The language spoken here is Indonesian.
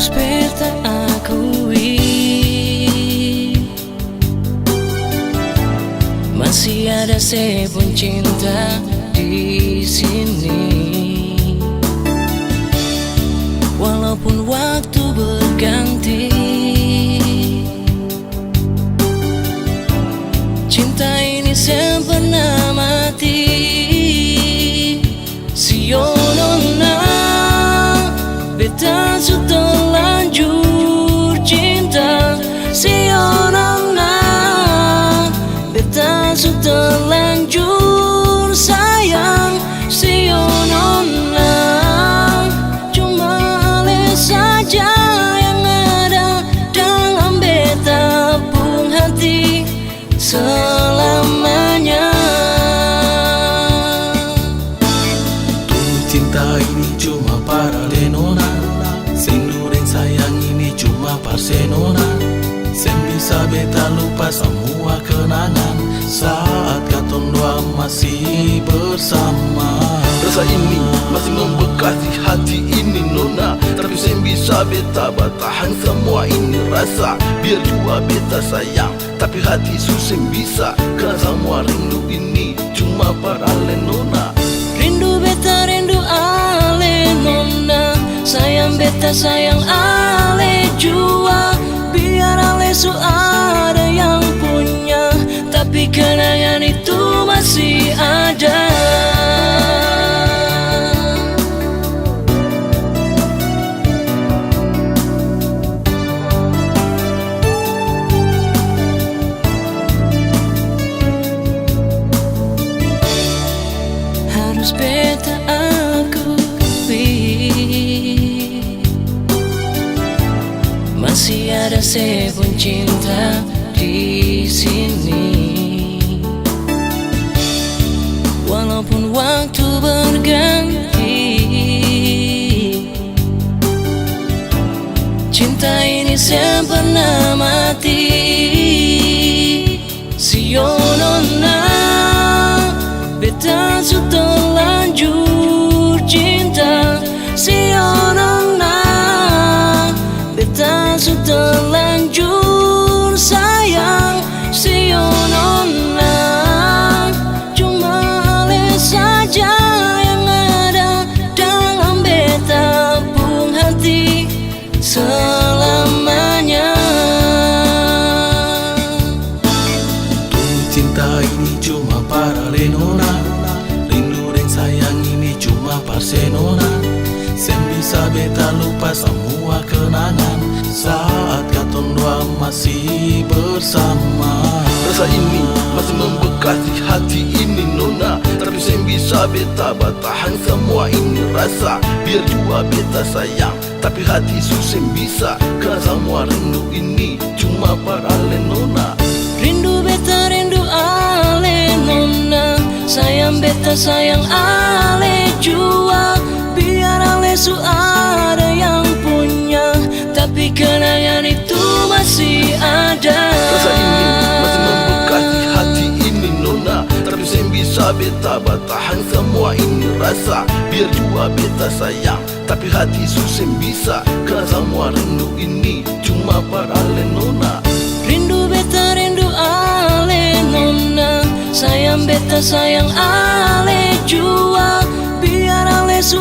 harus beta akui, masih ada sepun cinta di sini. Walaupun waktu berganti, cinta ini sempurna mati. Sionona, beta sudah lanjur cinta. Sionona, beta sudah lanjur sayang. Sionona, cuma ale saja yang ada dalam beta pun hati selamanya. Cinta ini cuma para lenona, sendu dan sayang ini cuma parsenona. Sen bisa beta lupa semua kenangan saat katong dua masih bersama. Rasa ini masih membekas di hati ini nona, tapi sen bisa beta bertahan semua ini rasa. Biar jua beta sayang, tapi hati susah bisa, karena semua rindu ini cuma para lenona. Rindu beta, rindu ale nona, sayang beta, sayang ale jua. Biar ale su ada yang punya, tapi kenangan itu masih ada. Harus beta akui, masih ada sepun cinta di sini. Walaupun waktu berganti, cinta ini sempurna mati. Sionona, beta sudah lanjur cinta. Sionona, beta sudah lanjur sayang. Sionona, cuma ale saja yang ada dalam beta pun hati selamanya. Cinta ini cuma para lenona, rindu dan sayang ini cuma parsenona. Sen bisa beta lupa semua kenangan saat katong dua masih bersama. Rasa ini masih membekas di hati ini nona, tapi sen bisa beta bertahan semua ini rasa. Biar jua beta sayang, tapi hati susah bisa, karena semua rindu ini cuma para lenona. Rindu beta, rindu ale nona, sayang beta, sayang ale jua. Biar ale su ada yang punya, tapi kenangan itu masih ada. Rasa ini masih membekas di hati ini nona, tapi sen bisa beta bertahan semua ini rasa. Biar jua beta sayang, tapi hati susah bisa, karena semua rindu ini cuma para lenona. Rindu beta, rindu ale nona, sayang beta, sayang ale jua. Biar ale su